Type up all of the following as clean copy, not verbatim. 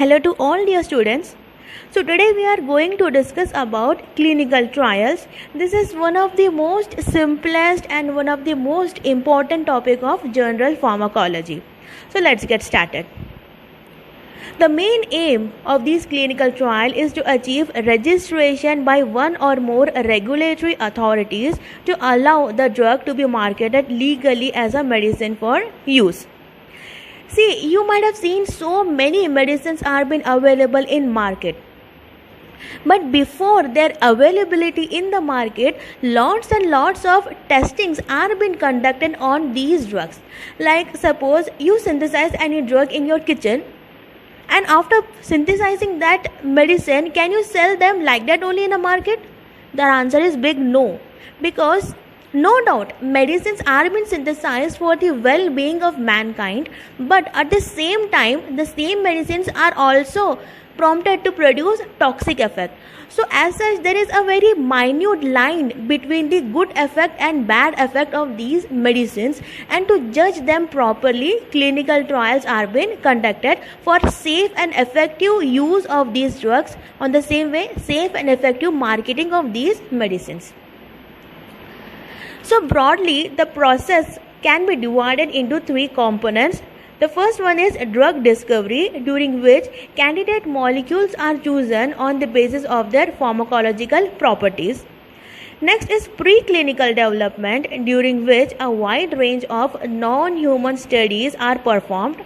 Hello to all dear students. So today we are going to discuss about clinical trials. This is one of the most simplest and one of the most important topic of general pharmacology. So let's get started. The main aim of this clinical trial is to achieve registration by one or more regulatory authorities to allow the drug to be marketed legally as a medicine for use. See, you might have seen so many medicines are been available in market. But before their availability in the market, lots and lots of testings are being conducted on these drugs. Like suppose you synthesize any drug in your kitchen, and after synthesizing that medicine, can you sell them like that only in the market? The answer is big no. Because no doubt, medicines are being synthesized for the well-being of mankind, but at the same time, the same medicines are also prompted to produce toxic effect. So as such, there is a very minute line between the good effect and bad effect of these medicines, and to judge them properly, clinical trials are being conducted for safe and effective use of these drugs. On the same way, safe and effective marketing of these medicines. So broadly, the process can be divided into three components. The first one is drug discovery, during which candidate molecules are chosen on the basis of their pharmacological properties. Next is preclinical development, during which a wide range of non-human studies are performed.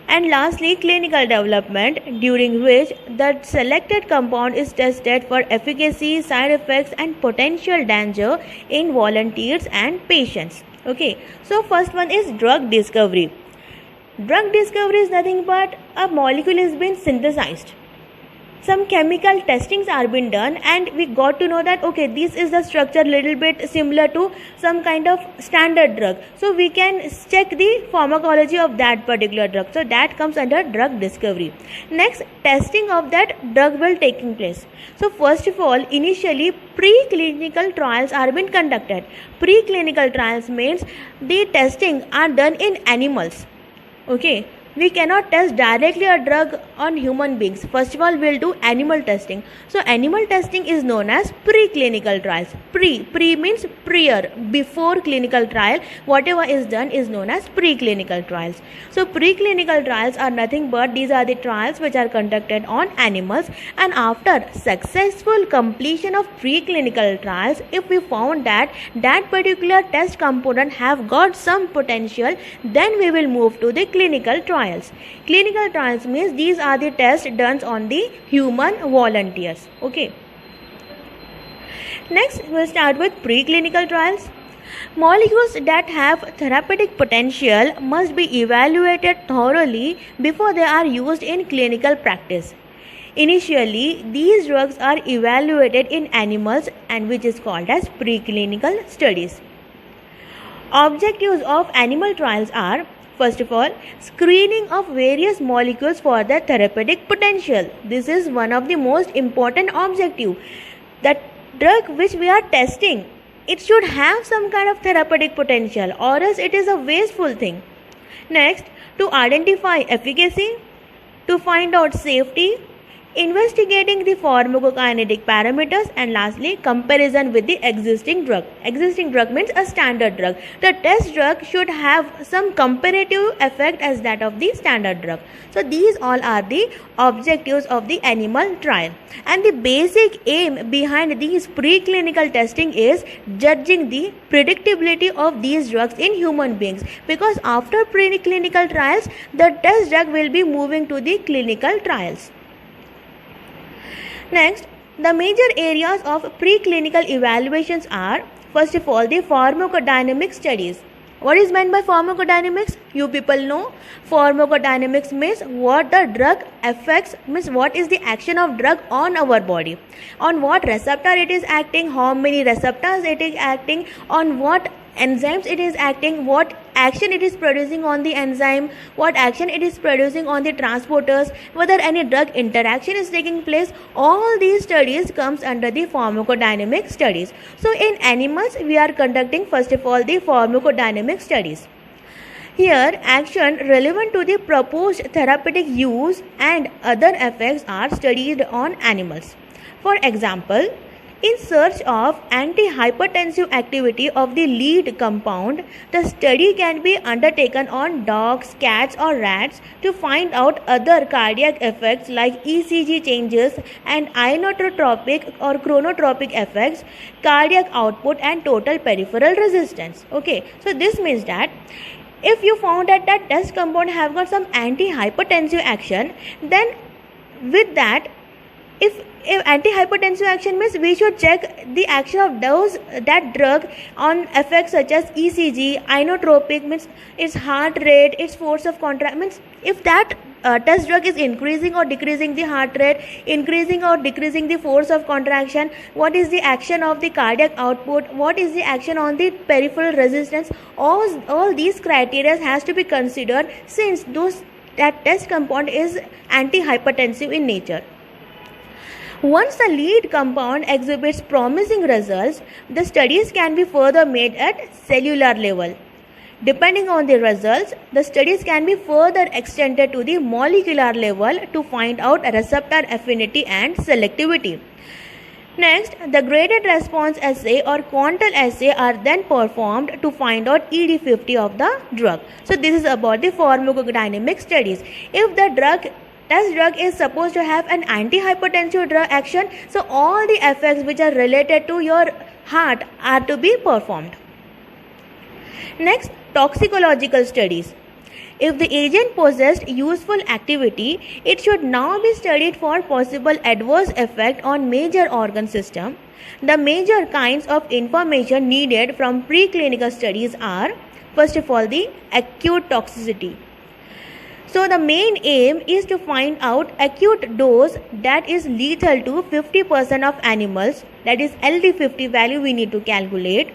And lastly, clinical development, during which the selected compound is tested for efficacy, side effects and potential danger in volunteers and patients. Okay, so first one is drug discovery. Drug discovery is nothing but a molecule is being synthesized. Some chemical testings are being done, and we got to know that okay, this is the structure little bit similar to some kind of standard drug, so we can check the pharmacology of that particular drug. So that comes under drug discovery. Next, testing of that drug will taking place. So first of all, initially preclinical trials are being conducted. Preclinical trials means the testing are done in animals. Okay, we cannot test directly a drug on human beings. First of all, we'll do animal testing. So animal testing is known as preclinical trials. Pre means prior, before clinical trial. Whatever is done is known as preclinical trials. So preclinical trials are nothing but these are the trials which are conducted on animals, and after successful completion of preclinical trials, if we found that that particular test component have got some potential, then we will move to the clinical trial. Clinical trials means these are the tests done on the human volunteers. Okay. Next, we'll start with preclinical trials. Molecules that have therapeutic potential must be evaluated thoroughly before they are used in clinical practice. Initially, these drugs are evaluated in animals, and which is called as preclinical studies. Objectives of animal trials are: first of all, screening of various molecules for their therapeutic potential. This is one of the most important objective. That drug which we are testing, it should have some kind of therapeutic potential, or else it is a wasteful thing. Next, to identify efficacy, to find out safety, investigating the pharmacokinetic parameters, and lastly, comparison with the existing drug. Existing drug means a standard drug. The test drug should have some comparative effect as that of the standard drug. So these all are the objectives of the animal trial. And the basic aim behind these preclinical testing is judging the predictability of these drugs in human beings. Because after preclinical trials, the test drug will be moving to the clinical trials. Next, the major areas of preclinical evaluations are: first of all, the pharmacodynamic studies. What is meant by pharmacodynamics? You people know. Pharmacodynamics means what the drug affects, means what is the action of drug on our body, on what receptor it is acting, how many receptors it is acting, on what enzymes it is acting, what action it is producing on the enzyme, what action it is producing on the transporters, whether any drug interaction is taking place. All these studies comes under the pharmacodynamic studies. So in animals, we are conducting first of all the pharmacodynamic studies. Here, action relevant to the proposed therapeutic use and other effects are studied on animals. For example, in search of antihypertensive activity of the lead compound, the study can be undertaken on dogs, cats, or rats to find out other cardiac effects like ECG changes and inotropic or chronotropic effects, cardiac output, and total peripheral resistance. Okay, so this means that if you found that that test compound have got some antihypertensive action, then with that, if antihypertensive action means we should check the action of that drug on effects such as ECG, inotropic means its heart rate, its force of contract, means if that test drug is increasing or decreasing the heart rate, increasing or decreasing the force of contraction, what is the action of the cardiac output, what is the action on the peripheral resistance, all these criteria has to be considered since that test compound is antihypertensive in nature. Once the lead compound exhibits promising results, the studies can be further made at cellular level. Depending on the results, the studies can be further extended to the molecular level to find out receptor affinity and selectivity. Next, the graded response assay or Quantal assay are then performed to find out ED50 of the drug. So this is about the pharmacodynamic studies. If the test drug is supposed to have an antihypertensive drug action, so all the effects which are related to your heart are to be performed. Next, toxicological studies. If the agent possessed useful activity, it should now be studied for possible adverse effect on major organ system. The major kinds of information needed from preclinical studies are, first of all, the acute toxicity. So the main aim is to find out acute dose that is lethal to 50% of animals, that is LD50 value we need to calculate.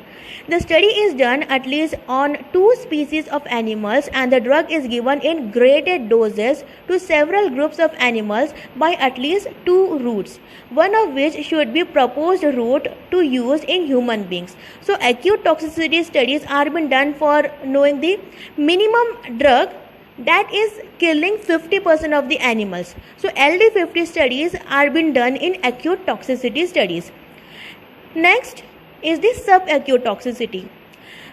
The study is done at least on 2 species of animals and the drug is given in graded doses to several groups of animals by at least 2 routes, one of which should be proposed route to use in human beings. So acute toxicity studies are being done for knowing the minimum drug that is killing 50% of the animals. So LD50 studies are being done in acute toxicity studies. Next is the subacute toxicity.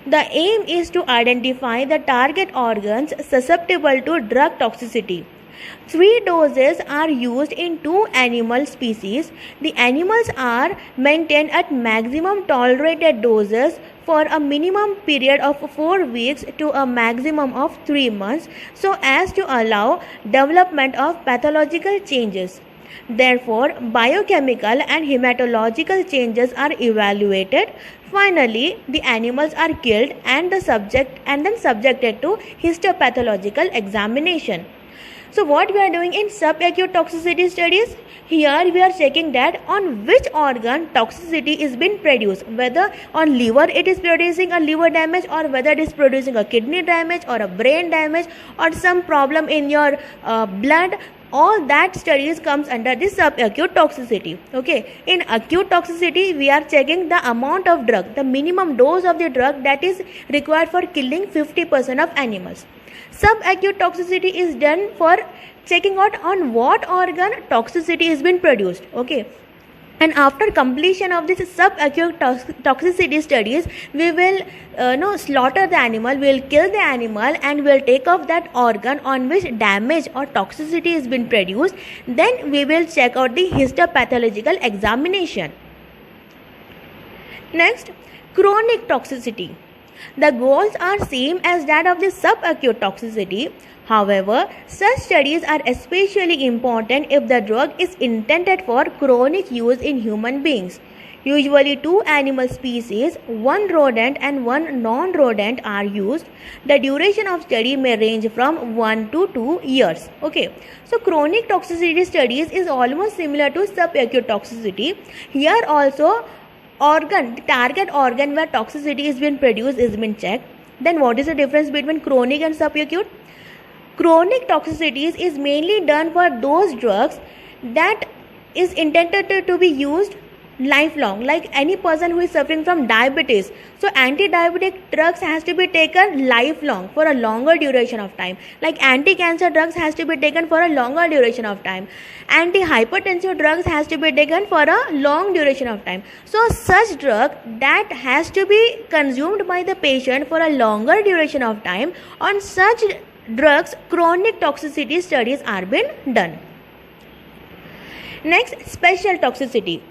The aim is to identify the target organs susceptible to drug toxicity. 3 doses are used in 2 animal species. The animals are maintained at maximum tolerated doses for a minimum period of 4 weeks to a maximum of 3 months so as to allow development of pathological changes. Therefore, biochemical and hematological changes are evaluated. Finally, the animals are killed and then subjected to histopathological examination. So what we are doing in subacute toxicity studies? Here we are checking that on which organ toxicity is being produced, whether on liver it is producing a liver damage or whether it is producing a kidney damage or a brain damage or some problem in your blood. All that studies comes under the subacute toxicity. Okay, in acute toxicity we are checking the amount of drug, the minimum dose of the drug that is required for killing 50% of animals. Subacute toxicity is done for checking out on what organ toxicity is being produced. Okay, and after completion of this subacute toxicity studies, we will slaughter the animal, we will kill the animal and we will take off that organ on which damage or toxicity is being produced. Then we will check out the histopathological examination. Next, chronic toxicity. The goals are same as that of the subacute toxicity. However, such studies are especially important if the drug is intended for chronic use in human beings. Usually 2 animal species, 1 rodent and 1 non-rodent are used. The duration of study may range from 1 to 2 years. Okay, so chronic toxicity studies is almost similar to subacute toxicity. Here also the target organ where toxicity is being produced is being checked. Then what is the difference between chronic and subacute? Chronic toxicities is mainly done for those drugs that is intended to be used lifelong, like any person who is suffering from diabetes. So anti-diabetic drugs has to be taken lifelong, for a longer duration of time. Like anti-cancer drugs has to be taken for a longer duration of time. Anti-hypertensive drugs has to be taken for a long duration of time. So such drug that has to be consumed by the patient for a longer duration of time, on such drugs chronic toxicity studies are being done. Next, special toxicity.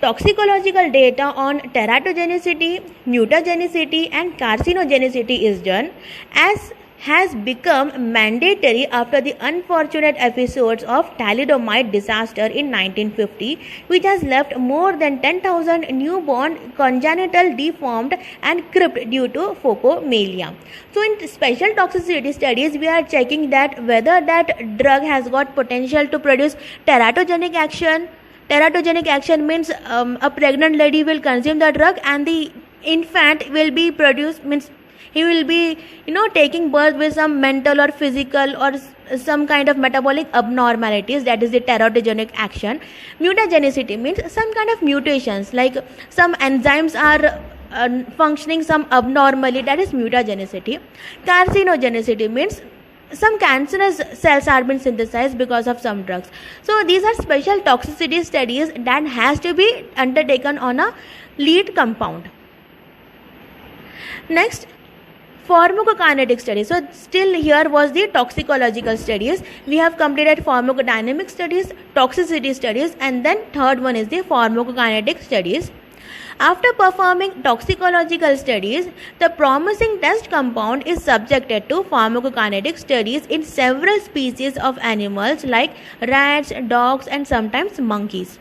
Toxicological data on teratogenicity, mutagenicity and carcinogenicity is done, as has become mandatory after the unfortunate episodes of thalidomide disaster in 1950, which has left more than 10,000 newborn congenital deformed and crippled due to phocomelia. So in special toxicity studies, we are checking that whether that drug has got potential to produce teratogenic action. Teratogenic action means a pregnant lady will consume the drug and the infant will be produced, means he will be taking birth with some mental or physical or some kind of metabolic abnormalities, that is the teratogenic action. Mutagenicity means some kind of mutations, like some enzymes are functioning some abnormally, that is mutagenicity. Carcinogenicity means some cancerous cells are being synthesized because of some drugs. So these are special toxicity studies that has to be undertaken on a lead compound. Next, pharmacokinetic studies. So still here was the toxicological studies. We have completed pharmacodynamic studies, toxicity studies, and then third one is the pharmacokinetic studies. After performing toxicological studies, the promising test compound is subjected to pharmacokinetic studies in several species of animals like rats, dogs, and sometimes monkeys.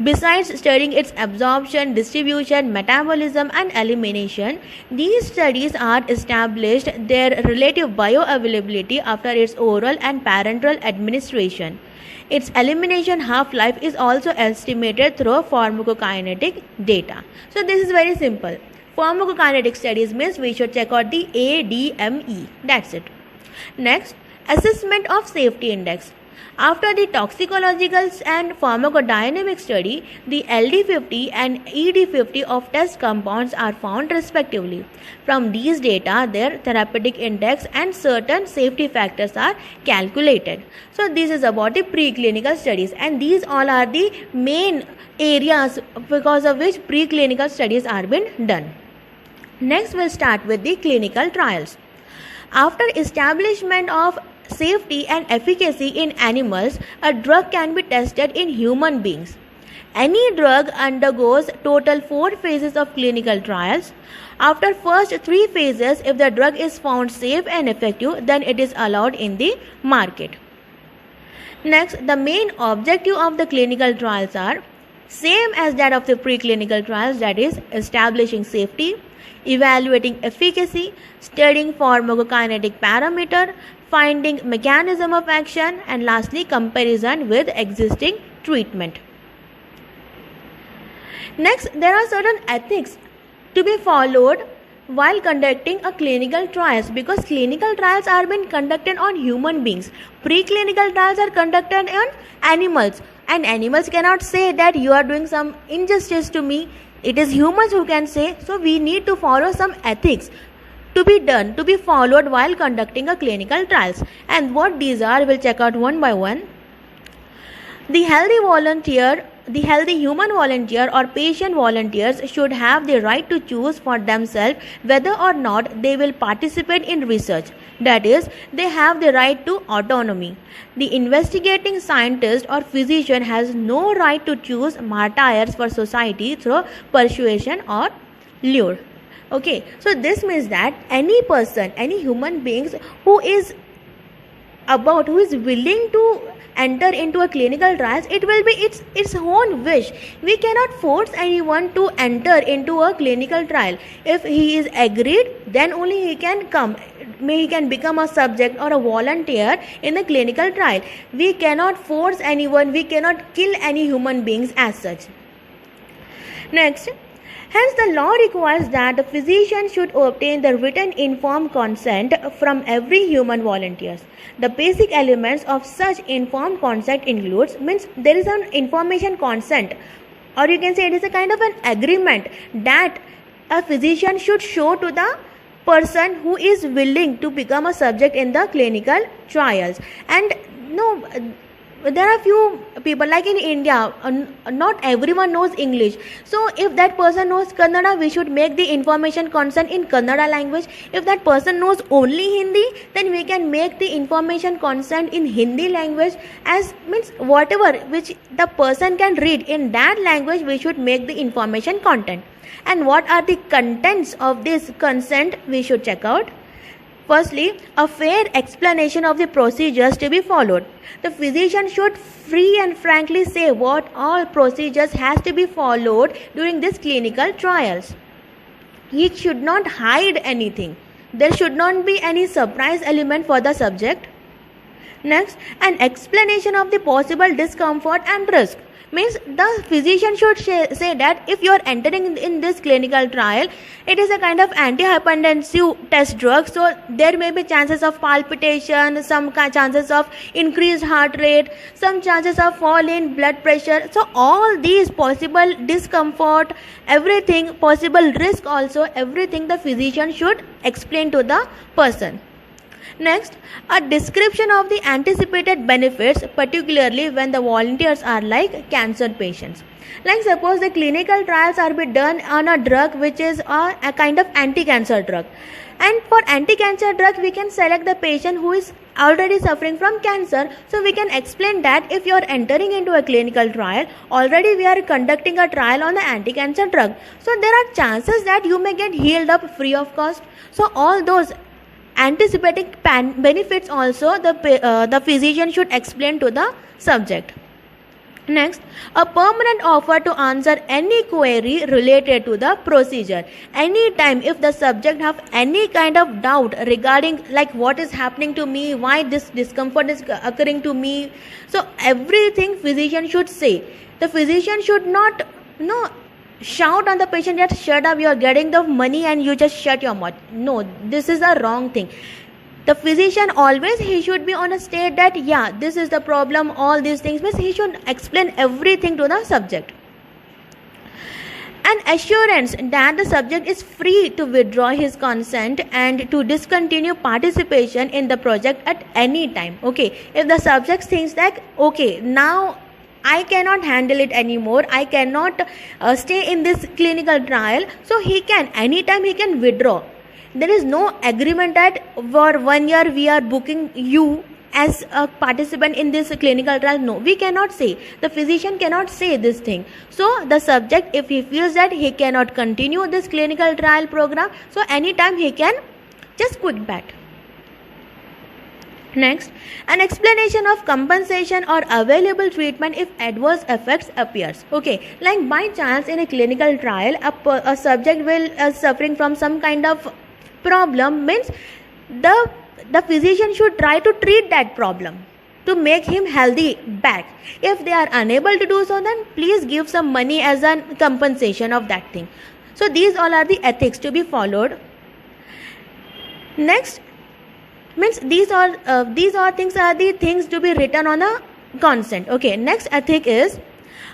Besides studying its absorption, distribution, metabolism, and elimination, these studies are established their relative bioavailability after its oral and parenteral administration. Its elimination half-life is also estimated through pharmacokinetic data. So this is very simple. Pharmacokinetic studies means we should check out the ADME. That's it. Next, assessment of safety index. After the toxicological and pharmacodynamic study, the LD50 and ED50 of test compounds are found respectively. From these data, their therapeutic index and certain safety factors are calculated. So this is about the preclinical studies, and these all are the main areas because of which preclinical studies are being done. Next, we'll start with the clinical trials. After establishment of safety and efficacy in animals, a drug can be tested in human beings. Any drug undergoes total 4 phases of clinical trials. After first 3 phases, if the drug is found safe and effective, then it is allowed in the market. Next, the main objective of the clinical trials are same as that of the preclinical trials, that is establishing safety, evaluating efficacy, studying pharmacokinetic parameter, finding mechanism of action, and lastly comparison with existing treatment. Next, there are certain ethics to be followed while conducting a clinical trials, because clinical trials are being conducted on human beings. Preclinical trials are conducted on animals, and animals cannot say that you are doing some injustice to me. It is humans who can say. So we need to follow some ethics to be done, to be followed while conducting a clinical trials. And what these are, we'll check out one by one. The healthy human volunteer or patient volunteers should have the right to choose for themselves whether or not they will participate in research. That is, they have the right to autonomy. The investigating scientist or physician has no right to choose martyrs for society through persuasion or lure. Okay, so this means that any person, any human beings who is willing to enter into a clinical trials, it will be its own wish. We cannot force anyone to enter into a clinical trial. If he is agreed, then only he can come. He can become a subject or a volunteer in a clinical trial. We cannot force anyone. We cannot kill any human beings as such. Next, hence the law requires that the physician should obtain the written informed consent from every human volunteer. The basic elements of such informed consent includes, means there is an information consent or you can say it is a kind of an agreement that a physician should show to the person who is willing to become a subject in the clinical trials. And no, there are few people, like in India, not everyone knows English. So if that person knows Kannada, we should make the information consent in Kannada language. If that person knows only Hindi, then we can make the information consent in Hindi language. As means whatever which the person can read in that language, we should make the information content. And what are the contents of this consent we should check out? Firstly, a fair explanation of the procedures to be followed. The physician should free and frankly say what all procedures has to be followed during these clinical trials. He should not hide anything. There should not be any surprise element for the subject. Next, an explanation of the possible discomfort and risk. Means the physician should say that if you are entering in this clinical trial, it is a kind of antihypertensive test drug, so there may be chances of palpitation, some chances of increased heart rate, some chances of fall in blood pressure. So all these possible discomfort, everything, possible risk also, everything the physician should explain to the person. Next, a description of the anticipated benefits, particularly when the volunteers are like cancer patients. Like suppose the clinical trials are be done on a drug which is a kind of anti-cancer drug. And for anti-cancer drug, we can select the patient who is already suffering from cancer. So we can explain that if you are entering into a clinical trial, already we are conducting a trial on the anti-cancer drug. So there are chances that you may get healed up free of cost. So all those anticipating benefits also the physician should explain to the subject. Next, a permanent offer to answer any query related to the procedure. Anytime if the subject have any kind of doubt regarding like what is happening to me, why this discomfort is occurring to me, so everything physician should say. The physician should not shout on the patient that shut up, you are getting the money and you just shut your mouth. No, this is a wrong thing. The physician always, he should be on a state that yeah, this is the problem, all these things, but he should explain everything to the subject. An assurance that the subject is free to withdraw his consent and to discontinue participation in the project at any time. Okay, if the subject thinks that okay, now I cannot handle it anymore, I cannot stay in this clinical trial, so he can anytime he can withdraw. There is no agreement that for 1 year we are booking you as a participant in this clinical trial. No, we cannot say. The physician cannot say this thing. So the subject, if he feels that he cannot continue this clinical trial program, so anytime he can just quit that. Next, an explanation of compensation or available treatment if adverse effects appears. Okay, like by chance in a clinical trial, a subject will suffering from some kind of problem, means the physician should try to treat that problem to make him healthy back. If they are unable to do so, then please give some money as a compensation of that thing. So these all are the ethics to be followed. Next, means these are things are the things to be written on a consent. Okay, next ethic is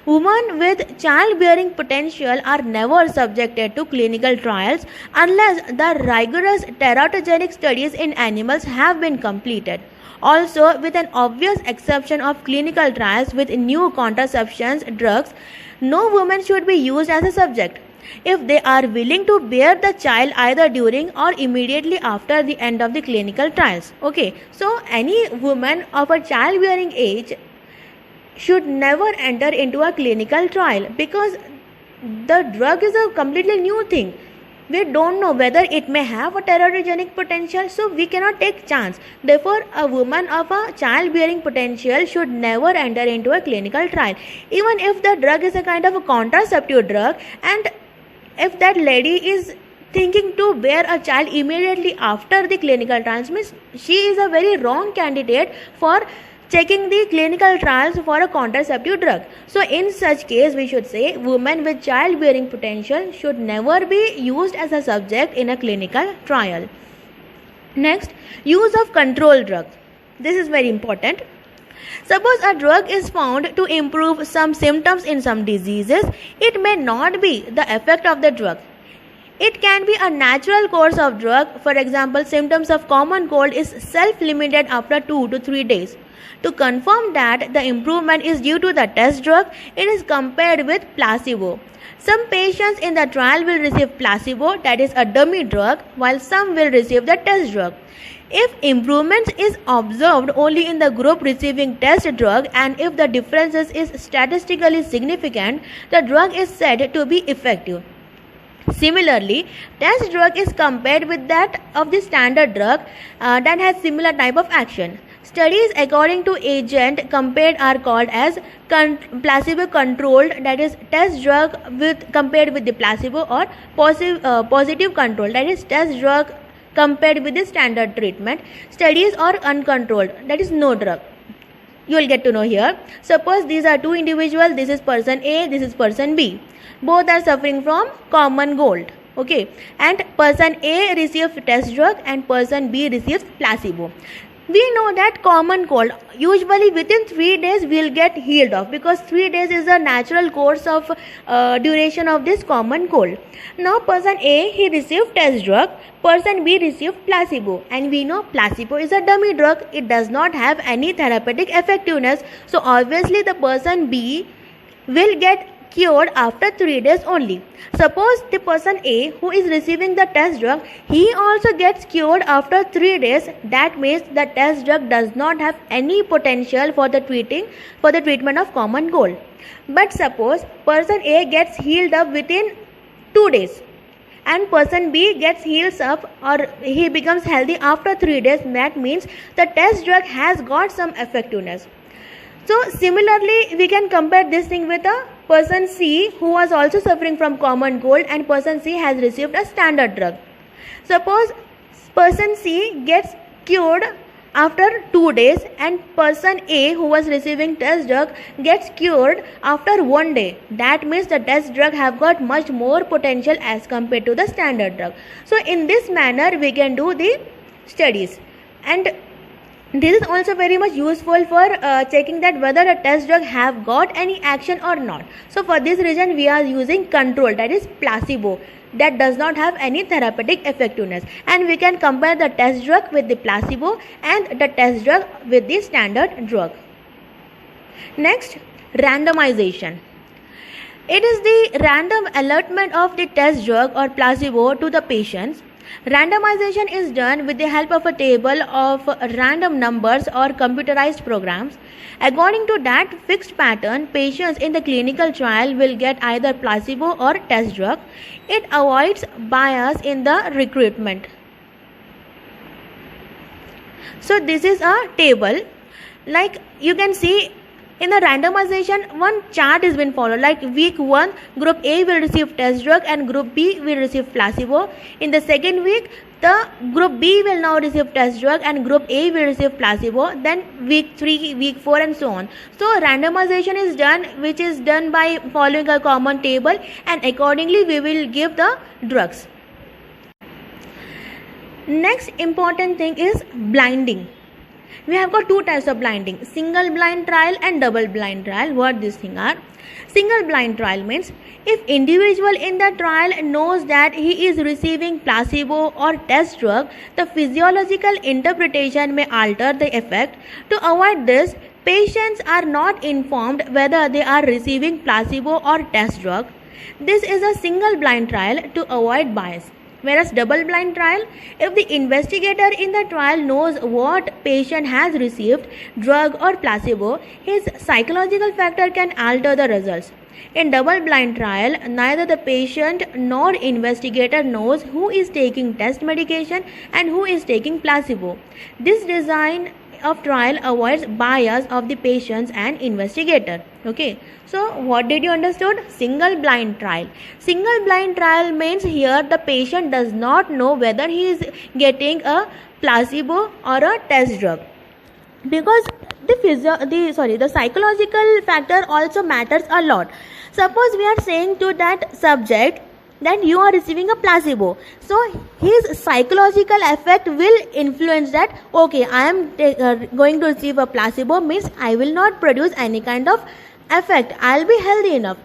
women with childbearing potential are never subjected to clinical trials unless the rigorous teratogenic studies in animals have been completed. Also, with an obvious exception of clinical trials with new contraception drugs, no woman should be used as a subject if they are willing to bear the child either during or immediately after the end of the clinical trials. Okay, so any woman of a childbearing age should never enter into a clinical trial because the drug is a completely new thing. We don't know whether it may have a teratogenic potential, so we cannot take chance. Therefore, a woman of a childbearing potential should never enter into a clinical trial. Even if the drug is a kind of a contraceptive drug, and if that lady is thinking to bear a child immediately after the clinical trials, means she is a very wrong candidate for checking the clinical trials for a contraceptive drug. So in such case, we should say women with childbearing potential should never be used as a subject in a clinical trial. Next, use of control drugs. This is very important. Suppose a drug is found to improve some symptoms in some diseases, it may not be the effect of the drug. It can be a natural course of drug. For example, symptoms of common cold is self-limited after 2 to 3 days. To confirm that the improvement is due to the test drug, it is compared with placebo. Some patients in the trial will receive placebo, that is a dummy drug, while some will receive the test drug. If improvement is observed only in the group receiving test drug and if the differences is statistically significant, the drug is said to be effective. Similarly, test drug is compared with that of the standard drug that has similar type of action. Studies according to agent compared are called as placebo controlled, that is test drug compared with the placebo, or positive control, that is test drug compared with the standard treatment. Studies are uncontrolled, that is no drug. You will get to know here. Suppose these are two individuals, this is person A, this is person B. Both are suffering from common cold. Okay, and person A receives test drug and person B receives placebo. We know that common cold usually within 3 days will get healed off, because 3 days is a natural course of duration of this common cold. Now person A, he received test drug, person B received placebo, and we know placebo is a dummy drug. It does not have any therapeutic effectiveness. So obviously the person B will get cured after 3 days only. Suppose the person A who is receiving the test drug, he also gets cured after 3 days. That means the test drug does not have any potential for the treatment of common cold. But suppose person A gets healed up within 2 days and person B gets heals up, or he becomes healthy after 3 days. That means the test drug has got some effectiveness. So similarly, we can compare this thing with a person C who was also suffering from common cold, and person C has received a standard drug. Suppose person C gets cured after 2 days and person A who was receiving test drug gets cured after 1 day. That means the test drug have got much more potential as compared to the standard drug. So in this manner we can do the studies, and this is also very much useful for checking that whether a test drug have got any action or not. So for this reason we are using control, that is placebo, that does not have any therapeutic effectiveness, and we can compare the test drug with the placebo and the test drug with the standard drug. Next, randomization. It is the random allotment of the test drug or placebo to the patients. Randomization is done with the help of a table of random numbers or computerized programs. According to that fixed pattern, patients in the clinical trial will get either placebo or test drug. It avoids bias in the recruitment. So this is a table. Like you can see, in the randomization, one chart has been followed. Like week 1, group A will receive test drug and group B will receive placebo. In the second week, the group B will now receive test drug and group A will receive placebo. Then week 3, week 4 and so on. So randomization is done, which is done by following a common table, and accordingly we will give the drugs. Next important thing is blinding. We have got two types of blinding, single blind trial and double blind trial. What these things are? Single blind trial means if individual in the trial knows that he is receiving placebo or test drug, the physiological interpretation may alter the effect. To avoid this, patients are not informed whether they are receiving placebo or test drug. This is a single blind trial to avoid bias. Whereas double blind trial, if the investigator in the trial knows what patient has received, drug or placebo, his psychological factor can alter the results. In double blind trial, neither the patient nor investigator knows who is taking test medication and who is taking placebo. This design of trial avoids bias of the patients and investigator. Okay, so what did you understood? Single blind trial. Single blind trial means here the patient does not know whether he is getting a placebo or a test drug, because the psychological factor also matters a lot. Suppose we are saying to that subject that you are receiving a placebo. So his psychological effect will influence that, okay, I am going to receive a placebo, means I will not produce any kind of effect, I will be healthy enough.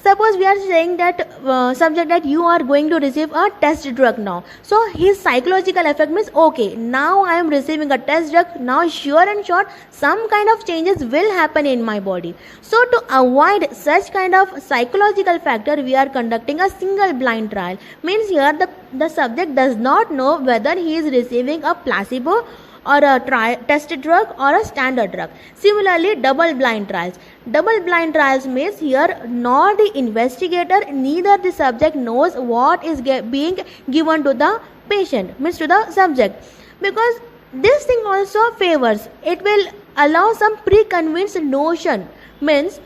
Suppose we are saying that subject that you are going to receive a test drug now. So his psychological effect means, okay, now I am receiving a test drug, now sure and sure some kind of changes will happen in my body. So to avoid such kind of psychological factor, we are conducting a single blind trial. Means here the subject does not know whether he is receiving a placebo or a tested drug or a standard drug. Similarly, double blind trials. Double blind trials means here nor the investigator, neither the subject knows what is being given to the patient, means to the subject. Because this thing also favors, it will allow some preconceived notion. Means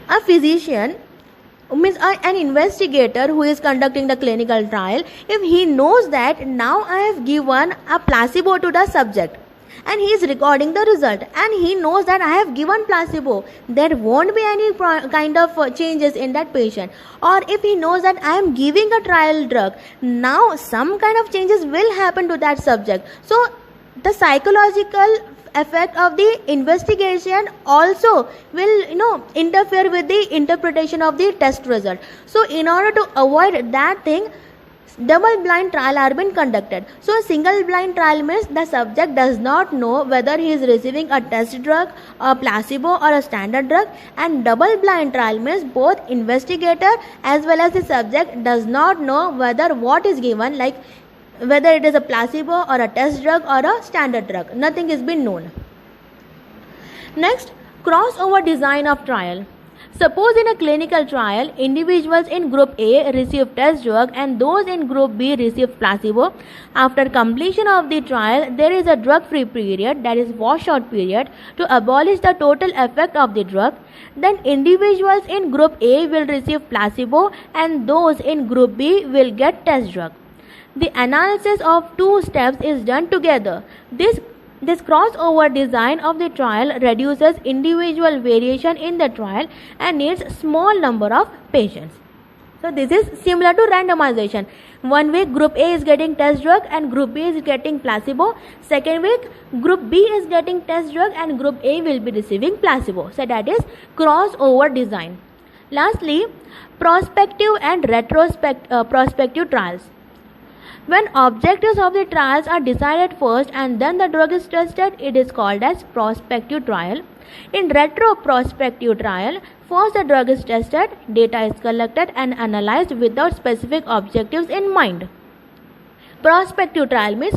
a physician, means an investigator who is conducting the clinical trial, if he knows that now I have given a placebo to the subject and he is recording the result and he knows that I have given placebo, there won't be any kind of changes in that patient. Or if he knows that I am giving a trial drug, now some kind of changes will happen to that subject. So the psychological effect of the investigation also will interfere with the interpretation of the test result. So in order to avoid that thing, double blind trial are been conducted. So a single blind trial means the subject does not know whether he is receiving a test drug, a placebo or a standard drug, and double blind trial means both investigator as well as the subject does not know whether what is given, like whether it is a placebo or a test drug or a standard drug. Nothing has been known. Next, crossover design of trial. Suppose in a clinical trial, individuals in group A receive test drug and those in group B receive placebo. After completion of the trial, there is a drug-free period, that is washout period, to abolish the total effect of the drug. Then individuals in group A will receive placebo and those in group B will get test drug. The analysis of two steps is done together. This crossover design of the trial reduces individual variation in the trial and needs small number of patients. So this is similar to randomization. One week group A is getting test drug and group B is getting placebo. Second week group B is getting test drug and group A will be receiving placebo. So that is crossover design. Lastly, prospective and prospective trials. When objectives of the trials are decided first and then the drug is tested, it is called as prospective trial. In retrospective trial, first the drug is tested, data is collected and analyzed without specific objectives in mind. Prospective trial means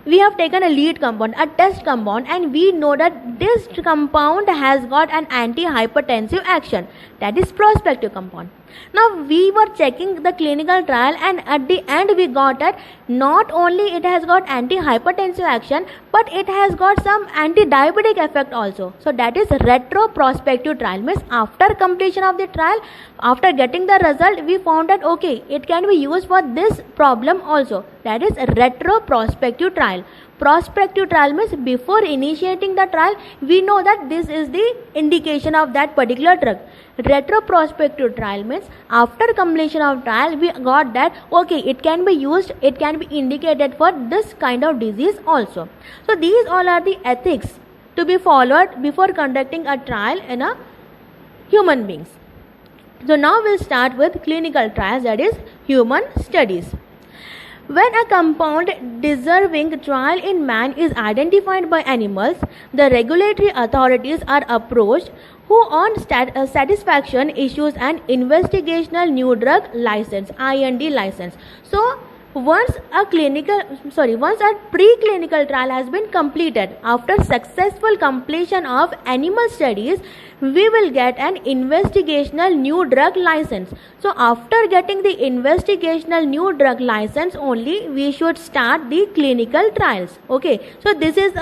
we have taken a lead compound, a test compound, and we know that this compound has got an antihypertensive action. That is prospective compound. Now we were checking the clinical trial and at the end we got that not only it has got antihypertensive action but it has got some anti-diabetic effect also. So that is retrospective trial. Means after completion of the trial, after getting the result, we found that okay, it can be used for this problem also. That is retrospective trial. Prospective trial means before initiating the trial, we know that this is the indication of that particular drug. Retrospective trial means after completion of trial, we got that okay, it can be used, it can be indicated for this kind of disease also. So these all are the ethics to be followed before conducting a trial in a human beings. So now we'll start with clinical trials, that is human studies. When a compound deserving trial in man is identified by animals, the regulatory authorities are approached, who on satisfaction issues an investigational new drug license, IND license. So once a preclinical trial has been completed, after successful completion of animal studies, we will get an investigational new drug license. So after getting the investigational new drug license only, we should start the clinical trials. Okay, so this is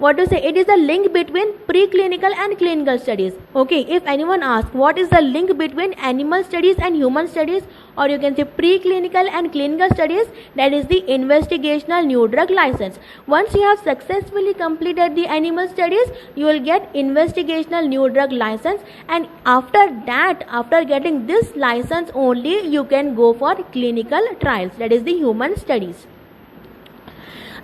it is a link between preclinical and clinical studies. Okay, if anyone asks what is the link between animal studies and human studies, or you can say preclinical and clinical studies, that is the investigational new drug license. Once you have successfully completed the animal studies, you will get investigational new drug license, and after that, after getting this license only, you can go for clinical trials, that is the human studies.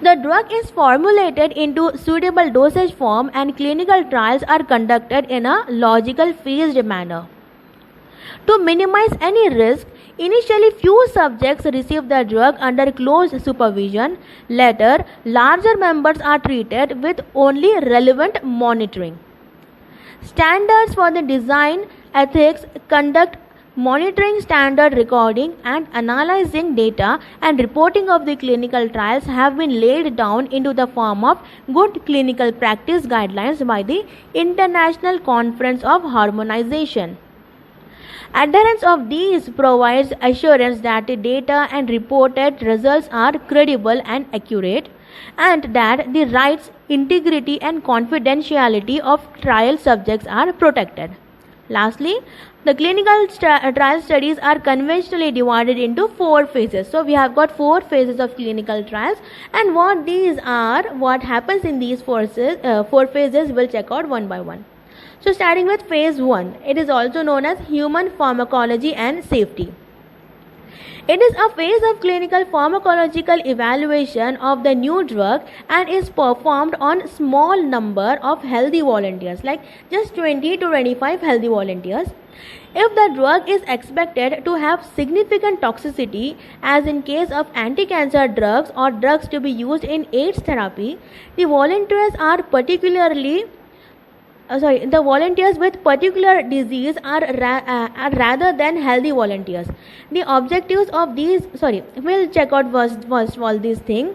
The drug is formulated into suitable dosage form and clinical trials are conducted in a logical phased manner. To minimize any risk, initially few subjects receive the drug under close supervision. Later, larger members are treated with only relevant monitoring. Standards for the design, ethics, conduct, monitoring, standard recording and analyzing data and reporting of the clinical trials have been laid down into the form of good clinical practice guidelines by the International Conference of Harmonization. Adherence of these provides assurance that the data and reported results are credible and accurate, and that the rights, integrity and confidentiality of trial subjects are protected. Lastly, the clinical trial studies are conventionally divided into 4 phases. So we have got 4 phases of clinical trials, and what these are, what happens in these 4 phases, we'll check out one by one. So starting with phase 1, it is also known as human pharmacology and safety. It is a phase of clinical pharmacological evaluation of the new drug and is performed on small number of healthy volunteers, like just 20 to 25 healthy volunteers. If the drug is expected to have significant toxicity, as in case of anti-cancer drugs or drugs to be used in AIDS therapy, the volunteers with particular disease are rather than healthy volunteers. The objectives of these, we'll check out first all these things.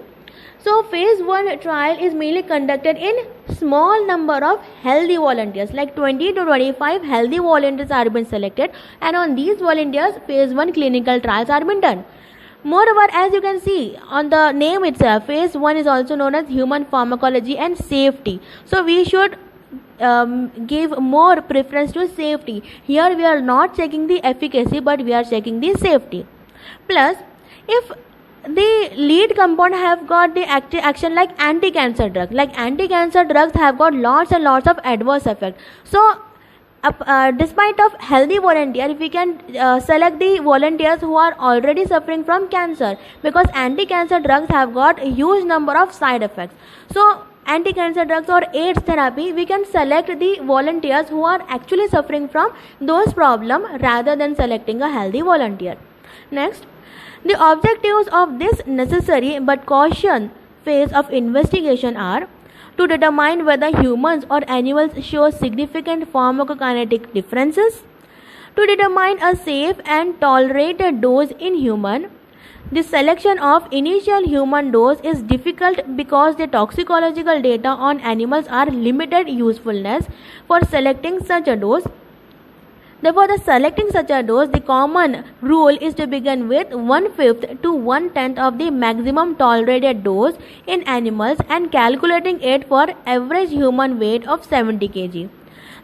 So phase 1 trial is mainly conducted in small number of healthy volunteers, like 20 to 25 healthy volunteers are been selected, and on these volunteers phase 1 clinical trials are been done. Moreover, as you can see on the name itself, phase 1 is also known as human pharmacology and safety. So we should give more preference to safety. Here we are not checking the efficacy, but we are checking the safety. Plus, if the lead compound have got the action like anti-cancer drug, like anti-cancer drugs have got lots and lots of adverse effects. So despite of healthy volunteer, if we can select the volunteers who are already suffering from cancer, because anti-cancer drugs have got a huge number of side effects. So anti-cancer drugs or AIDS therapy, we can select the volunteers who are actually suffering from those problems rather than selecting a healthy volunteer. Next, the objectives of this necessary but caution phase of investigation are to determine whether humans or animals show significant pharmacokinetic differences, to determine a safe and tolerated dose in human. The selection of initial human dose is difficult because the toxicological data on animals are limited usefulness for selecting such a dose. Therefore, the selecting such a dose, the common rule is to begin with 1/5 to 1/10 of the maximum tolerated dose in animals and calculating it for average human weight of 70 kg.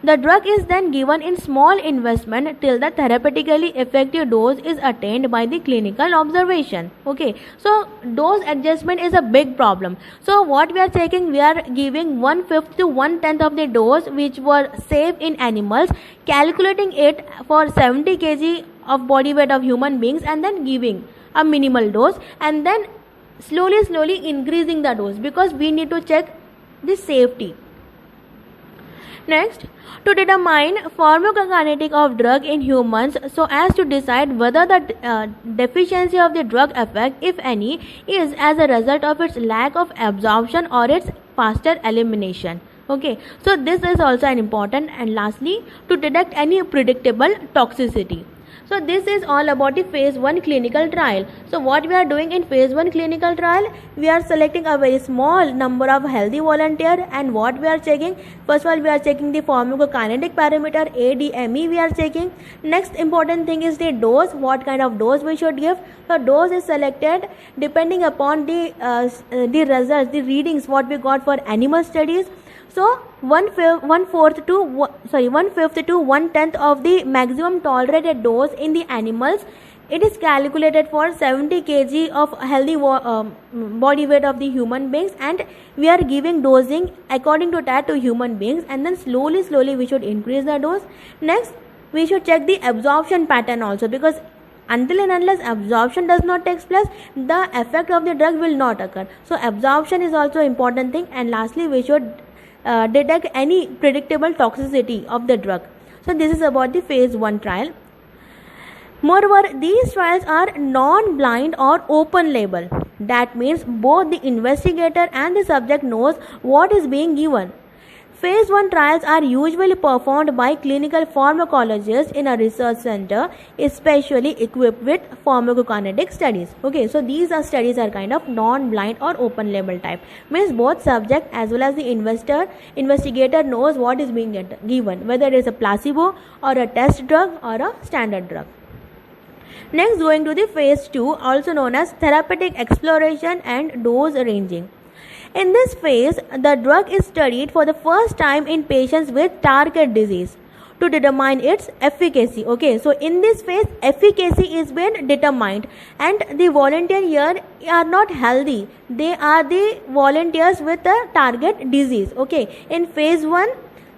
The drug is then given in small investment till the therapeutically effective dose is attained by the clinical observation. Okay, so dose adjustment is a big problem. So what we are taking, we are giving 1/5 to 1/10 of the dose which were safe in animals, calculating it for 70 kg of body weight of human beings, and then giving a minimal dose, and then slowly increasing the dose, because we need to check the safety. Next, to determine pharmacokinetic of drug in humans so as to decide whether the deficiency of the drug effect, if any, is as a result of its lack of absorption or its faster elimination. Okay, so this is also an important. And lastly, to detect any predictable toxicity. So this is all about the phase 1 clinical trial. So what we are doing in phase 1 clinical trial, we are selecting a very small number of healthy volunteer, and what we are checking, first of all we are checking the pharmacokinetic parameter ADME we are checking. Next important thing is the dose, what kind of dose we should give. So dose is selected depending upon the results, the readings what we got for animal studies. So one fifth to 1/10 of the maximum tolerated dose in the animals. It is calculated for 70 kg of healthy body weight of the human beings, and we are giving dosing according to that to human beings, and then slowly we should increase the dose. Next, we should check the absorption pattern also, because until and unless absorption does not take place, the effect of the drug will not occur. So absorption is also important thing. And lastly, we should detect any predictable toxicity of the drug. So this is about the phase 1 trial. Moreover, these trials are non-blind or open label. That means both the investigator and the subject knows what is being given. Phase 1 trials are usually performed by clinical pharmacologists in a research center, especially equipped with pharmacokinetic studies. Okay, so these studies are kind of non-blind or open label type. Means both subject as well as the investigator knows what is being given, whether it is a placebo or a test drug or a standard drug. Next, going to the phase 2, also known as therapeutic exploration and dose ranging. In this phase, the drug is studied for the first time in patients with target disease to determine its efficacy. Okay, so in this phase, efficacy is being determined, and the volunteer here are not healthy. They are the volunteers with a target disease. Okay, in phase 1,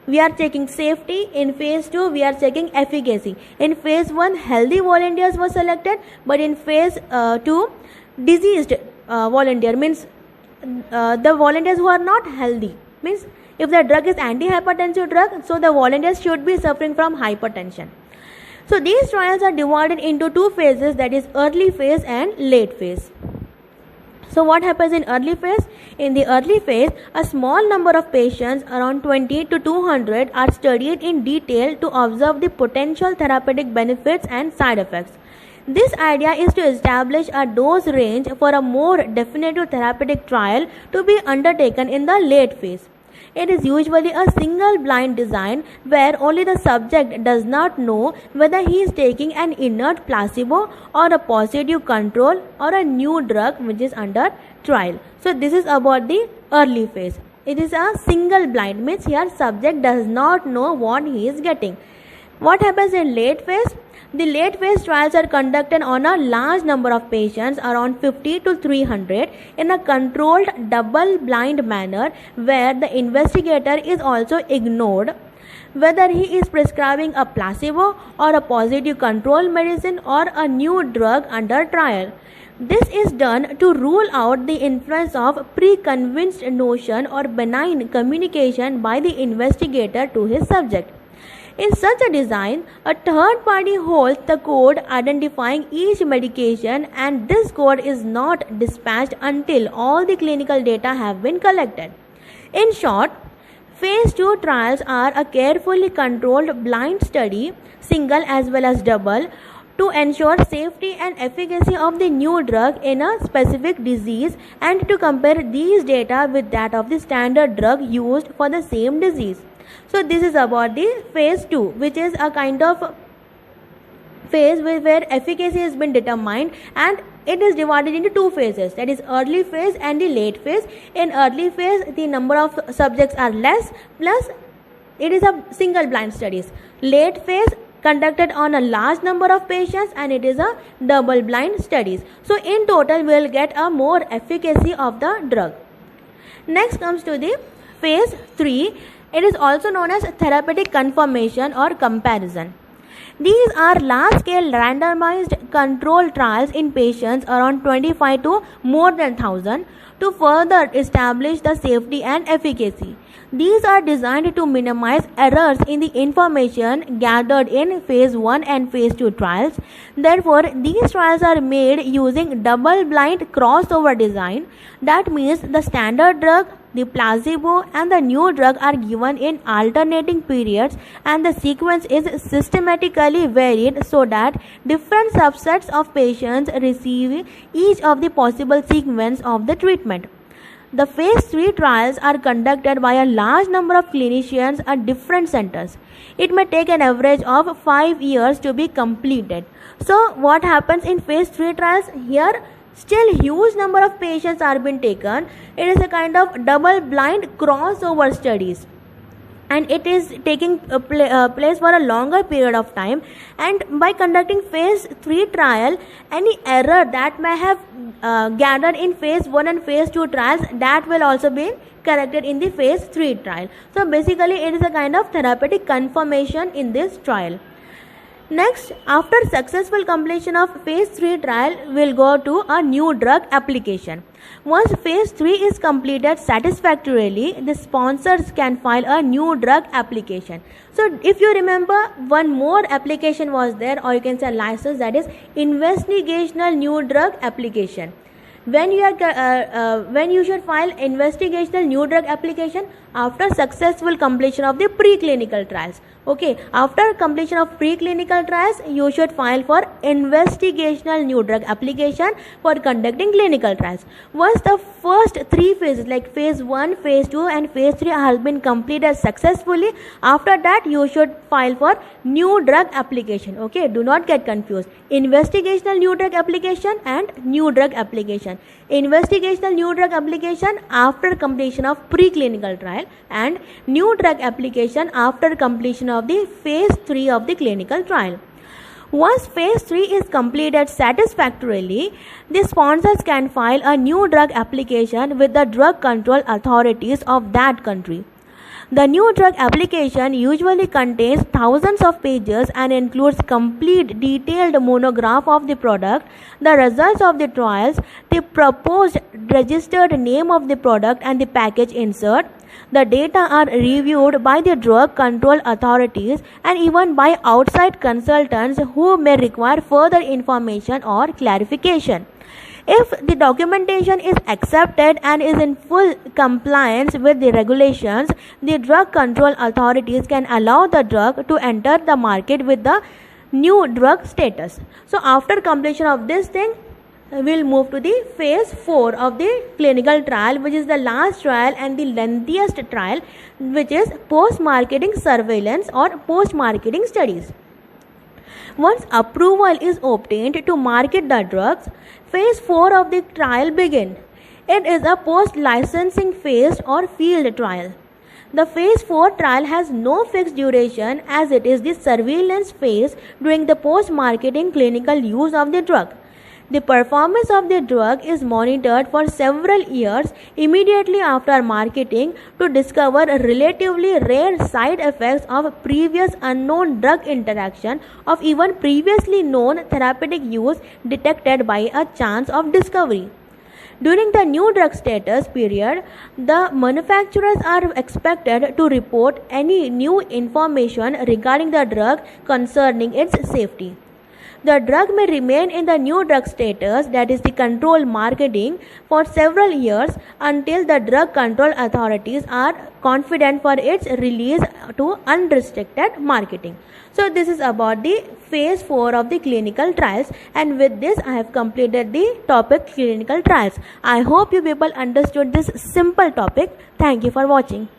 we are checking safety. In phase 2, we are checking efficacy. In phase 1, healthy volunteers were selected, but in phase 2, diseased volunteer, means the volunteers who are not healthy. Means if the drug is antihypertensive drug, so the volunteers should be suffering from hypertension. So these trials are divided into 2 phases, that is early phase and late phase. So what happens in early phase? In the early phase, a small number of patients, around 20 to 200, are studied in detail to observe the potential therapeutic benefits and side effects. This idea is to establish a dose range for a more definitive therapeutic trial to be undertaken in the late phase. It is usually a single blind design where only the subject does not know whether he is taking an inert placebo or a positive control or a new drug which is under trial. So this is about the early phase. It is a single blind, means here subject does not know what he is getting. What happens in late phase? The late phase trials are conducted on a large number of patients, around 50 to 300, in a controlled double-blind manner where the investigator is also ignored whether he is prescribing a placebo or a positive control medicine or a new drug under trial. This is done to rule out the influence of preconceived notion or benign communication by the investigator to his subject. In such a design, a third party holds the code identifying each medication, and this code is not dispatched until all the clinical data have been collected. In short, phase 2 trials are a carefully controlled blind study, single as well as double, to ensure safety and efficacy of the new drug in a specific disease and to compare these data with that of the standard drug used for the same disease. So this is about the phase 2, which is a kind of phase where efficacy has been determined, and it is divided into 2 phases, that is early phase and the late phase. In early phase, the number of subjects are less, plus it is a single blind studies. Late phase conducted on a large number of patients, and it is a double blind studies. So in total we will get a more efficacy of the drug. Next comes to the phase 3. It is also known as therapeutic confirmation or comparison. These are large-scale randomized controlled trials in patients, around 25 to more than 1,000, to further establish the safety and efficacy. These are designed to minimize errors in the information gathered in phase 1 and phase 2 trials. Therefore, these trials are made using double-blind crossover design. That means the standard drug, the placebo, and the new drug are given in alternating periods, and the sequence is systematically varied so that different subsets of patients receive each of the possible sequence of the treatment. The phase 3 trials are conducted by a large number of clinicians at different centers. It may take an average of 5 years to be completed. So what happens in phase 3 trials? Here Still huge number of patients are being taken. It is a kind of double blind crossover studies, and it is taking place for a longer period of time, and by conducting phase 3 trial, any error that may have gathered in phase 1 and phase 2 trials, that will also be corrected in the phase 3 trial. So basically it is a kind of therapeutic confirmation in this trial. Next, after successful completion of phase 3 trial, we'll go to a new drug application. Once phase 3 is completed satisfactorily, the sponsors can file a new drug application. So if you remember, one more application was there, or you can say license, that is investigational new drug application. When you should file investigational new drug application after successful completion of the preclinical trials. Okay, after completion of preclinical trials, you should file for investigational new drug application for conducting clinical trials. Once the first 3 phases like phase 1, phase 2 and phase 3 has been completed successfully, after that you should file for new drug application. Okay, do not get confused. Investigational new drug application and new drug application. Investigational new drug application after completion of preclinical trial, and new drug application after completion of the phase 3 of the clinical trial. Once phase 3 is completed satisfactorily, the sponsors can file a new drug application with the drug control authorities of that country. The new drug application usually contains thousands of pages and includes complete detailed monograph of the product, the results of the trials, the proposed registered name of the product and the package insert. The data are reviewed by the drug control authorities and even by outside consultants who may require further information or clarification. If the documentation is accepted and is in full compliance with the regulations, the drug control authorities can allow the drug to enter the market with the new drug status. So after completion of this thing, we'll move to the phase 4 of the clinical trial, which is the last trial and the lengthiest trial, which is post-marketing surveillance or post-marketing studies. Once approval is obtained to market the drugs, phase 4 of the trial begins. It is a post-licensing phase or field trial. The phase 4 trial has no fixed duration, as it is the surveillance phase during the post-marketing clinical use of the drug. The performance of the drug is monitored for several years immediately after marketing to discover relatively rare side effects of previous unknown drug interaction of even previously known therapeutic use detected by a chance of discovery. During the new drug status period, the manufacturers are expected to report any new information regarding the drug concerning its safety. The drug may remain in the new drug status, that is the control marketing, for several years until the drug control authorities are confident for its release to unrestricted marketing. So this is about the phase 4 of the clinical trials, and with this I have completed the topic clinical trials. I hope you people understood this simple topic. Thank you for watching.